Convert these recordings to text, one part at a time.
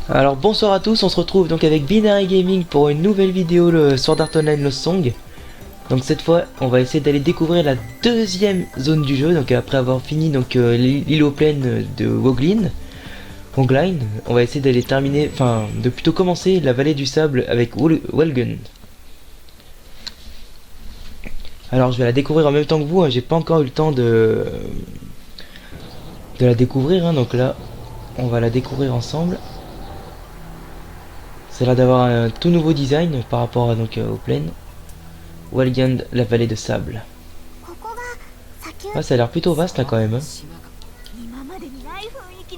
Alors bonsoir à tous, on se retrouve donc avec Binary Gaming pour une nouvelle vidéo, le Sword Art Online Lost Song. Donc cette fois on va essayer d'aller découvrir la deuxième zone du jeu, donc après avoir fini donc l'île aux plaines de Woglin, on va essayer d'aller terminer, enfin de plutôt commencer la vallée du sable avec Welgun. Alors je vais la découvrir en même temps que vous, hein, j'ai pas encore eu le temps de la découvrir, hein, donc là on va la découvrir ensemble. C'est là d'avoir un tout nouveau design par rapport à, donc, aux plaines. Welgun, la vallée de sable. Ah, ça a l'air plutôt vaste là quand même. Hein.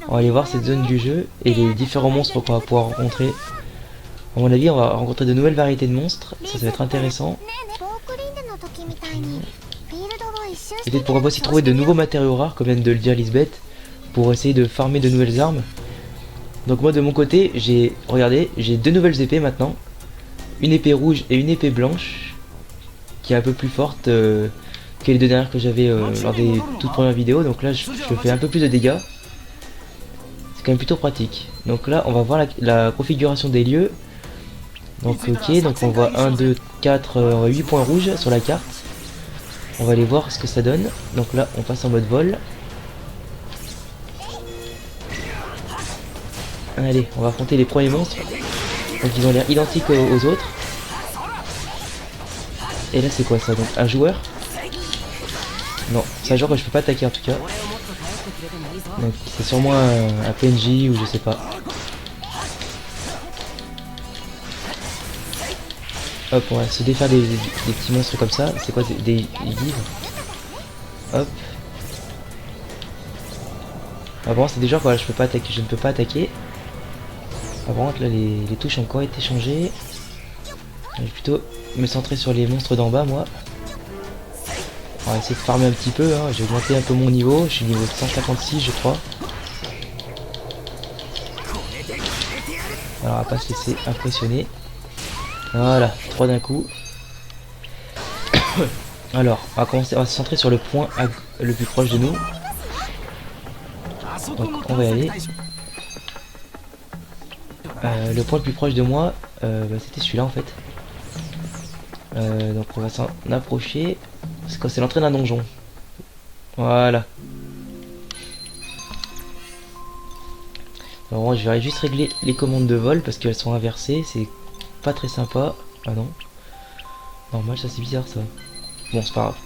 On va aller voir cette zone du jeu et les différents monstres qu'on va pouvoir rencontrer. À mon avis, on va rencontrer de nouvelles variétés de monstres. Ça va être intéressant. Et peut-être pourquoi pas aussi trouver de nouveaux matériaux rares, comme vient de le dire Lisbeth, pour essayer de farmer de nouvelles armes. Donc moi de mon côté, regardez, j'ai deux nouvelles épées maintenant. Une épée rouge et une épée blanche, qui est un peu plus forte que les deux dernières que j'avais lors des toutes premières vidéos. Donc là je fais un peu plus de dégâts. C'est quand même plutôt pratique. Donc là on va voir la configuration des lieux. Donc ok, donc on voit 1, 2, 4, 8 points rouges sur la carte. On va aller voir ce que ça donne. Donc là on passe en mode vol. Allez, on va affronter les premiers monstres. Donc ils ont l'air identiques aux autres. Et là c'est quoi ça? Donc un joueur? Non, c'est un joueur que je peux pas attaquer en tout cas. Donc c'est sûrement un PNJ ou je sais pas. Hop, on va se défaire des petits monstres comme ça. C'est quoi des livres? Hop. Ah bon, c'est des joueurs que je peux pas attaquer, je ne peux pas attaquer. Ah bon, là les touches ont encore été changées. Je vais plutôt me centrer sur les monstres d'en bas moi. On va essayer de farmer un petit peu, hein. J'ai augmenté un peu mon niveau, je suis niveau 156 je crois. Alors on va pas se laisser impressionner. Voilà, 3 d'un coup. Alors, on va se centrer sur le point le plus proche de nous. Donc on va y aller. Le point le plus proche de moi, c'était celui-là en fait. Donc on va s'en approcher. C'est quoi? C'est l'entrée d'un donjon. Voilà. Alors je vais juste régler les commandes de vol parce qu'elles sont inversées. C'est pas très sympa. Ah non. Normal, ça c'est bizarre ça. Bon, c'est pas grave.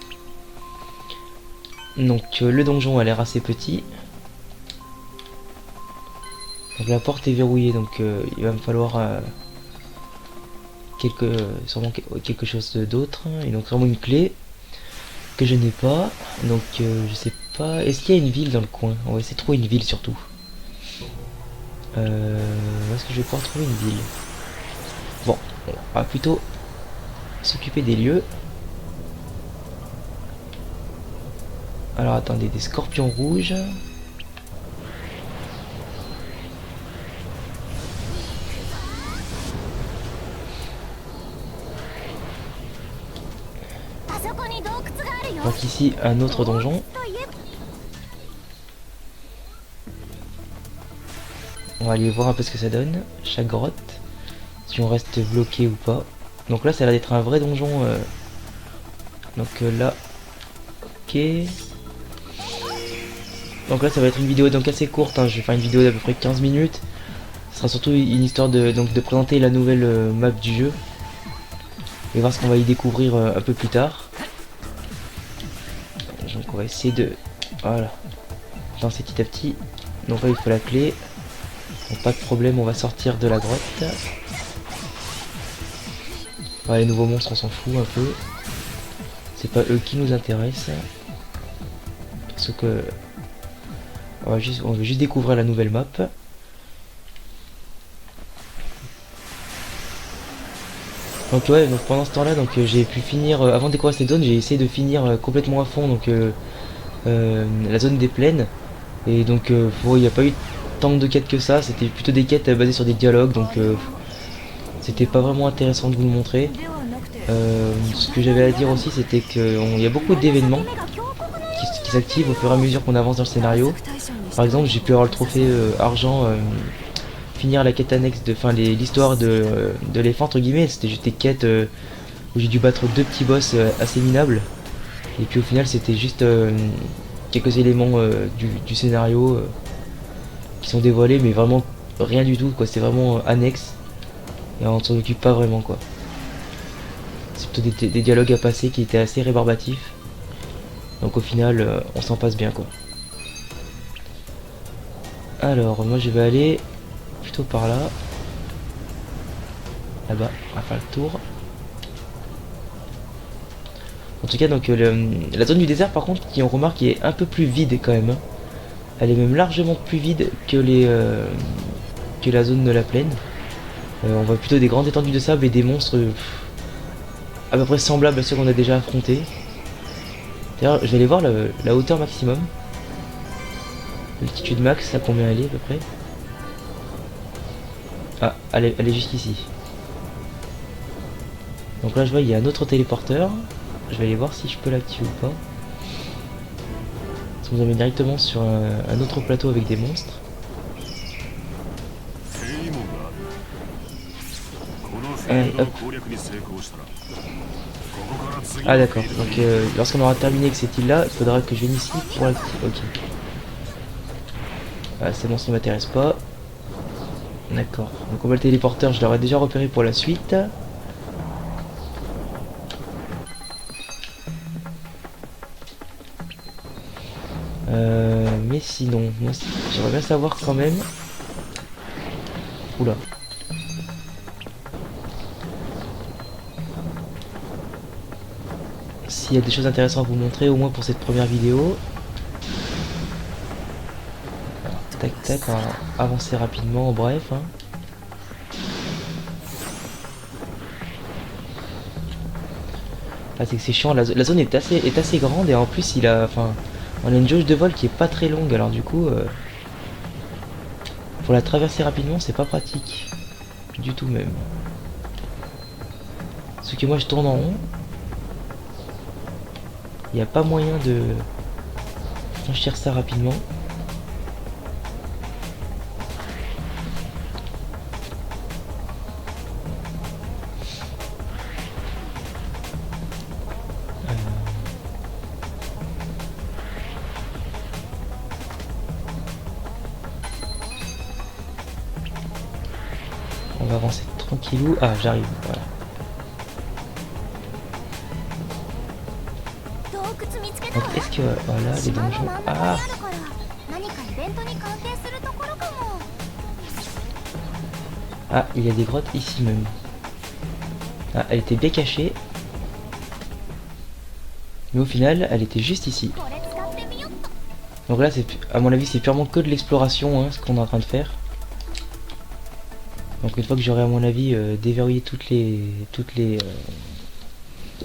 Donc le donjon a l'air assez petit. Donc la porte est verrouillée, donc il va me falloir sûrement quelque chose d'autre. Et donc sûrement une clé que je n'ai pas. Donc je sais pas. Est-ce qu'il y a une ville dans le coin? On va essayer de trouver une ville surtout. Où est-ce que je vais pouvoir trouver une ville? Bon, on va plutôt s'occuper des lieux. Alors attendez, des scorpions rouges. Donc ici un autre donjon. On va aller voir un peu ce que ça donne, chaque grotte, si on reste bloqué ou pas. Donc là ça a l'air d'être un vrai donjon. Donc là, ok. Donc là ça va être une vidéo donc assez courte, hein. Je vais faire une vidéo d'à peu près 15 minutes. Ce sera surtout une histoire de présenter la nouvelle map du jeu. Et voir ce qu'on va y découvrir un peu plus tard. Donc on va essayer de... Voilà. Lancer petit à petit. Donc là il faut la clé. Donc pas de problème, on va sortir de la grotte. Voilà, les nouveaux monstres on s'en fout un peu. C'est pas eux qui nous intéressent. Parce que... on veut juste découvrir la nouvelle map. Donc ouais, donc pendant ce temps là, donc j'ai pu finir, avant de découvrir cette zone, j'ai essayé de finir complètement à fond donc la zone des plaines. Et donc il n'y a pas eu tant de quêtes que ça, c'était plutôt des quêtes basées sur des dialogues, donc c'était pas vraiment intéressant de vous le montrer. Ce que j'avais à dire aussi, c'était qu'il y a beaucoup d'événements qui s'activent au fur et à mesure qu'on avance dans le scénario. Par exemple, j'ai pu avoir le trophée argent finir la quête annexe, l'histoire de l'effet entre guillemets. C'était juste des quêtes où j'ai dû battre 2 petits boss assez minables. Et puis au final c'était juste quelques éléments du scénario qui sont dévoilés, mais vraiment rien du tout quoi. C'est vraiment annexe et on s'en occupe pas vraiment quoi. C'est plutôt des dialogues à passer qui étaient assez rébarbatifs. Donc au final on s'en passe bien quoi. Alors moi je vais aller plutôt par là. Là-bas, on va faire le tour. En tout cas donc la zone du désert par contre qui on remarque qui est un peu plus vide quand même. Hein. Elle est même largement plus vide que la zone de la plaine. On voit plutôt des grandes étendues de sable et des monstres à peu près semblables à ceux qu'on a déjà affrontés. D'ailleurs je vais aller voir la hauteur maximum. L'altitude max, à combien elle est à peu près? Ah, elle est jusqu'ici. Donc là je vois il y a un autre téléporteur. Je vais aller voir si je peux l'activer ou pas. Ça nous amène directement sur un autre plateau avec des monstres. Allez, hop. Ah d'accord, donc lorsqu'on aura terminé avec cette île là, il faudra que je vienne ici pour l'activer. Ok. Ah, ces monstres ne m'intéressent pas. D'accord, donc on va le téléporteur, je l'aurais déjà repéré pour la suite. Mais sinon, j'aimerais bien savoir quand même. Oula. S'il y a des choses intéressantes à vous montrer, au moins pour cette première vidéo. Tac tac, on va avancer rapidement, bref. Hein. Ah, c'est que c'est chiant, la zone est assez grande et en plus on a une jauge de vol qui est pas très longue, alors du coup pour la traverser rapidement c'est pas pratique du tout même. Sauf que moi je tourne en rond, il n'y a pas moyen de franchir ça rapidement. On va avancer tranquillou. Ah, j'arrive, voilà. Donc, est-ce que... Voilà, les donjons... Ah! Ah, il y a des grottes ici même. Ah, elle était bien cachée. Mais au final, elle était juste ici. Donc là, à mon avis, c'est purement que de l'exploration, hein, ce qu'on est en train de faire. Donc une fois que j'aurai à mon avis déverrouillé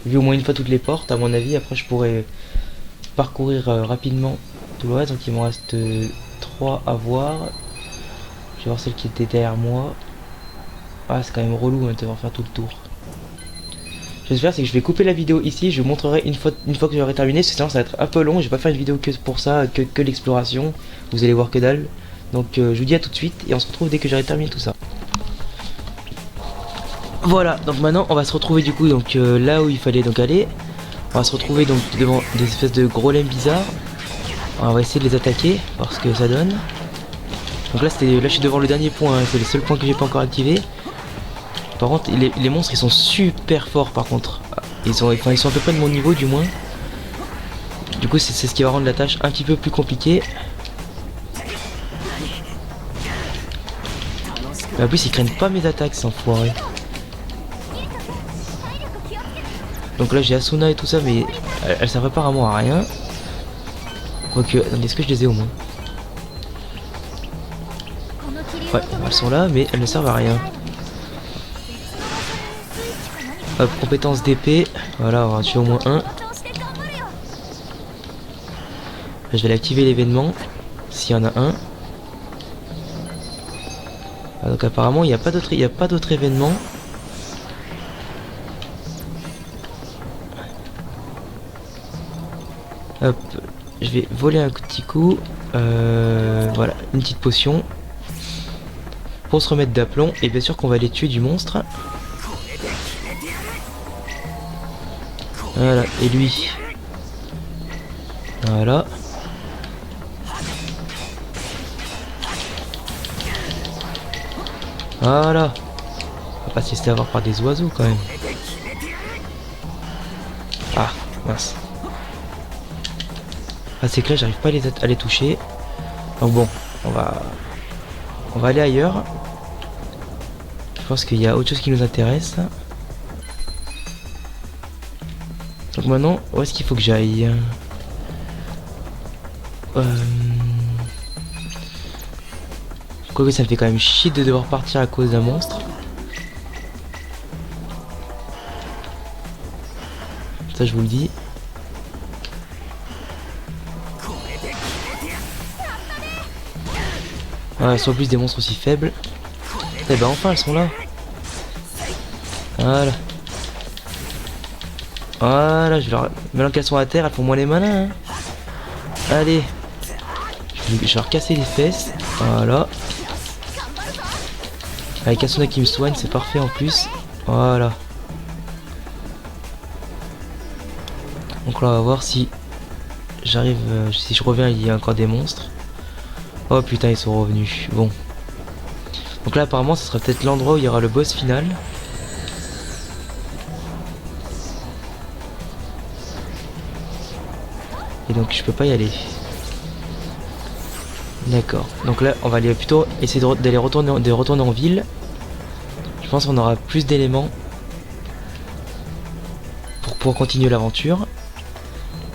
vu au moins une fois toutes les portes, à mon avis, après je pourrais parcourir rapidement tout le reste. Donc il m'en reste 3 à voir. Je vais voir celle qui était derrière moi. Ah, c'est quand même relou hein, de devoir faire tout le tour. J'espère c'est que je vais couper la vidéo ici, je vous montrerai une fois que j'aurai terminé, parce que sinon ça va être un peu long, je vais pas faire une vidéo que pour ça, que l'exploration, vous allez voir que dalle. Donc je vous dis à tout de suite et on se retrouve dès que j'aurai terminé tout ça. Voilà, donc maintenant on va se retrouver du coup donc là où il fallait donc aller. On va se retrouver donc devant des espèces de gros lames bizarres. On va essayer de les attaquer, voir ce que ça donne. Donc là je suis devant le dernier point, hein, c'est le seul point que j'ai pas encore activé. Par contre les monstres ils sont super forts par contre. Ils sont à peu près de mon niveau du moins. Du coup c'est ce qui va rendre la tâche un petit peu plus compliquée. Mais en plus ils craignent pas mes attaques ces enfoirés. Donc là j'ai Asuna et tout ça mais elle servait apparemment à rien. Quoique, attendez, est-ce que je les ai au moins? Ouais, elles sont là mais elles ne servent à rien. Hop, compétence d'épée. Voilà, on va en tuer au moins un. Là, je vais l'activer l'événement. S'il y en a un. Ah, donc apparemment il n'y a pas d'autre événement. Hop, je vais voler un petit coup. Voilà, une petite potion. pour se remettre d'aplomb. Et bien sûr qu'on va aller tuer du monstre. Voilà, et lui. Voilà. Voilà. On va pas se laisser avoir par des oiseaux quand même. Ah, mince. Ah, c'est que là, j'arrive pas à les toucher. Donc bon, on va aller ailleurs. Je pense qu'il y a autre chose qui nous intéresse. Donc maintenant, où est-ce qu'il faut que j'aille? Quoique ça me fait quand même chier de devoir partir à cause d'un monstre. Ça je vous le dis. Ah, soit plus des monstres aussi faibles. Eh ben enfin elles sont là. Voilà. Voilà, je vais leur... Maintenant qu'elles sont à terre, elles font moins les malins. Hein. Allez. Je vais leur casser les fesses. Voilà. Avec Asuna qui me soigne, c'est parfait en plus. Voilà. Donc là on va voir si j'arrive, si je reviens il y a encore des monstres. Oh putain ils sont revenus. Bon. Donc là apparemment ce sera peut-être l'endroit où il y aura le boss final. Et donc je peux pas y aller. D'accord. Donc là on va aller plutôt essayer de retourner en ville. Je pense qu'on aura plus d'éléments pour pouvoir continuer l'aventure.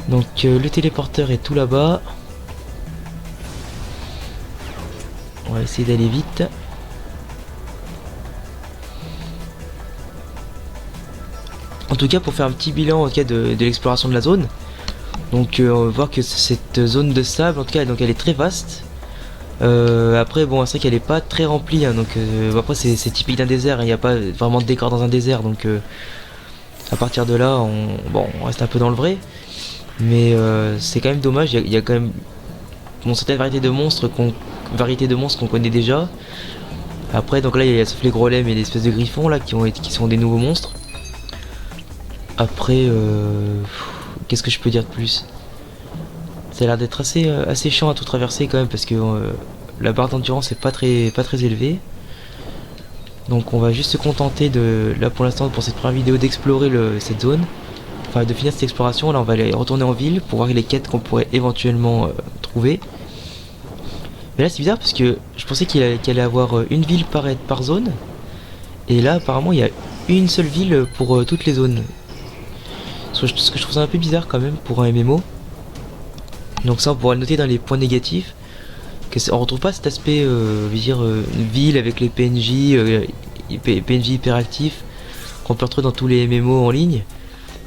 Donc le téléporteur est tout là-bas. On va essayer d'aller vite. En tout cas pour faire un petit bilan en tout cas de l'exploration de la zone. Donc on va voir que cette zone de sable en tout cas donc elle est très vaste. Après bon c'est vrai qu'elle est pas très remplie hein, donc après c'est typique d'un désert, il n'y a pas vraiment de décor dans un désert donc à partir de là on reste un peu dans le vrai. Mais c'est quand même dommage, il y a quand même certaines variétés de monstres qu'on connaît déjà. Après donc là il y a sauf les golems et les espèces de griffons là qui sont des nouveaux monstres. Après qu'est-ce que je peux dire de plus? Ça a l'air d'être assez chiant à tout traverser quand même parce que la barre d'endurance est pas très élevée. Donc on va juste se contenter de là pour l'instant pour cette première vidéo d'explorer cette zone. Enfin de finir cette exploration. Là on va aller retourner en ville pour voir les quêtes qu'on pourrait éventuellement trouver. Mais là c'est bizarre parce que je pensais qu'il allait avoir une ville par zone. Et là apparemment il y a une seule ville pour toutes les zones. Ce que je trouve ça un peu bizarre quand même pour un MMO. Donc ça on pourra le noter dans les points négatifs. On retrouve pas cet aspect je veux dire ville avec les PNJ PNJ hyperactifs qu'on peut retrouver dans tous les MMO en ligne.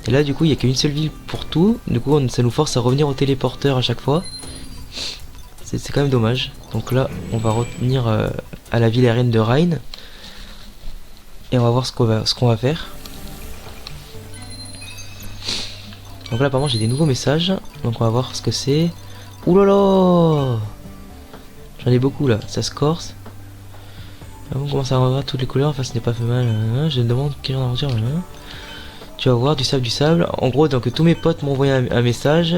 Et là du coup il n'y a qu'une seule ville pour tout. Du coup ça nous force à revenir au téléporteur à chaque fois. C'est quand même dommage. Donc là on va revenir à la ville aérienne de Rein. Et on va voir ce qu'on va faire. Donc là apparemment j'ai des nouveaux messages. Donc on va voir ce que c'est. Ouh là là, j'en ai beaucoup là, ça se corse. On commence à revoir toutes les couleurs, enfin ce n'est pas fait mal. Je me demande quelle aventure. Tu vas voir du sable. En gros donc tous mes potes m'ont envoyé un message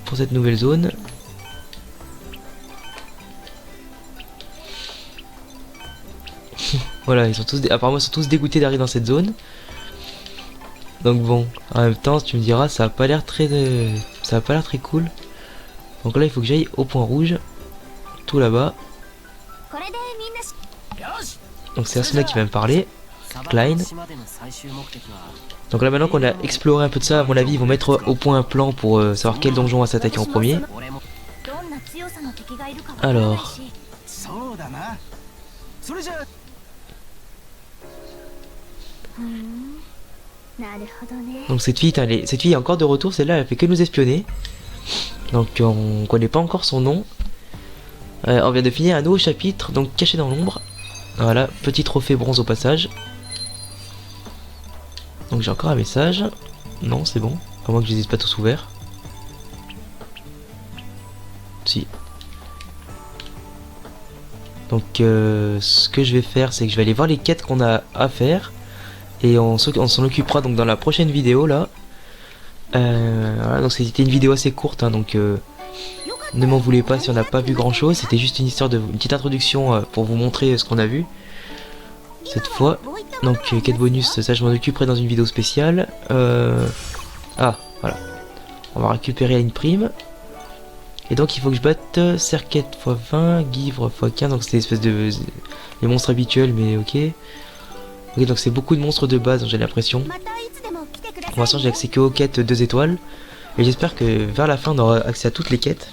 pour cette nouvelle zone. Voilà, apparemment ils sont tous dégoûtés d'arriver dans cette zone. Donc bon, en même temps tu me diras ça a pas l'air très cool. Donc là il faut que j'aille au point rouge, tout là-bas. Donc c'est Asuna qui va me parler, Klein. Donc là maintenant qu'on a exploré un peu de ça, à mon avis ils vont mettre au point un plan pour savoir quel donjon va s'attaquer en premier. Alors... Donc cette fille est encore de retour, celle-là elle fait que nous espionner. Donc on connaît pas encore son nom. On vient de finir un nouveau chapitre, donc caché dans l'ombre. Voilà, petit trophée bronze au passage. Donc j'ai encore un message. Non, c'est bon. À moins que je les ai pas tous ouverts. Si. Donc ce que je vais faire, c'est que je vais aller voir les quêtes qu'on a à faire. Et on s'en occupera donc dans la prochaine vidéo là. Voilà, donc c'était une vidéo assez courte, hein, donc ne m'en voulez pas si on n'a pas vu grand chose. C'était juste une histoire de une petite introduction pour vous montrer ce qu'on a vu cette fois. Donc quête bonus, ça je m'en occuperai dans une vidéo spéciale. Ah voilà, on va récupérer une prime. Et donc il faut que je batte Serquette x20, Givre x15, donc c'est l'espèce de les monstres habituels, mais ok. Ok, donc c'est beaucoup de monstres de base, j'ai l'impression. Pour l'instant j'ai accès que aux quêtes 2 étoiles. Et j'espère que vers la fin on aura accès à toutes les quêtes.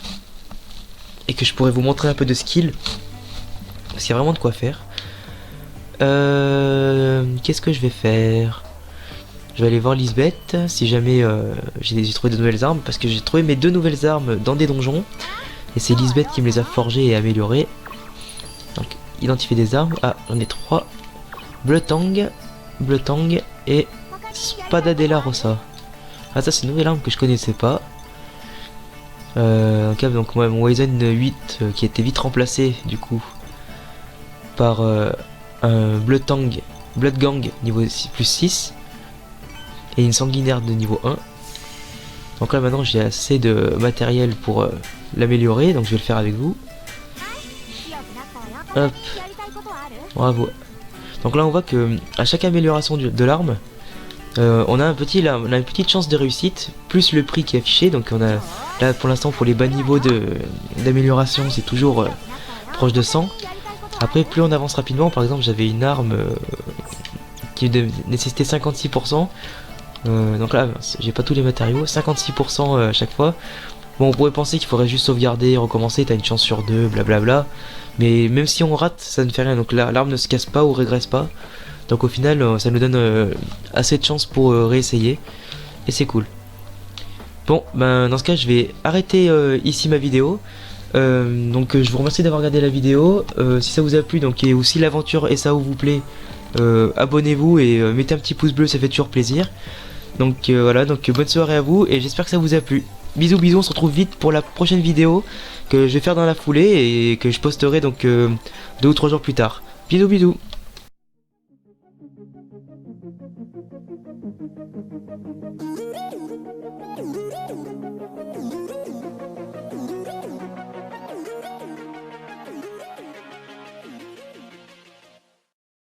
Et que je pourrai vous montrer un peu de skill. Parce qu'il y a vraiment de quoi faire. Qu'est-ce que je vais faire? Je vais aller voir Lisbeth si jamais j'ai trouvé de nouvelles armes. Parce que j'ai trouvé mes 2 nouvelles armes dans des donjons. Et c'est Lisbeth qui me les a forgées et améliorées. Donc identifier des armes. Ah, j'en ai 3. Bloodtang et Spadadella Rossa. Ah, ça c'est une nouvelle arme que je connaissais pas. Donc moi, mon Wizen 8 qui était vite remplacé du coup par un Bloodgang niveau plus 6 et une sanguinaire de niveau 1. Donc là maintenant j'ai assez de matériel pour l'améliorer, donc je vais le faire avec vous. Hop, bravo. Donc là on voit que à chaque amélioration de l'arme, on a une petite chance de réussite, plus le prix qui est affiché. Donc on a là pour l'instant pour les bas niveaux d'amélioration c'est toujours proche de 100. Après plus on avance rapidement, par exemple j'avais une arme qui nécessitait 56%. Donc là j'ai pas tous les matériaux, 56% à chaque fois. Bon, on pourrait penser qu'il faudrait juste sauvegarder, recommencer, t'as une chance sur 2, blablabla. Mais même si on rate, ça ne fait rien. Donc l'arme ne se casse pas ou régresse pas. Donc au final, ça nous donne assez de chance pour réessayer. Et c'est cool. Bon, ben dans ce cas, je vais arrêter ici ma vidéo. Donc je vous remercie d'avoir regardé la vidéo. Si ça vous a plu, donc et aussi l'aventure SAO vous plaît, abonnez-vous et mettez un petit pouce bleu, ça fait toujours plaisir. Donc voilà, donc bonne soirée à vous et j'espère que ça vous a plu. Bisous bisous, on se retrouve vite pour la prochaine vidéo que je vais faire dans la foulée et que je posterai donc 2 ou 3 jours plus tard. Bisous bisous.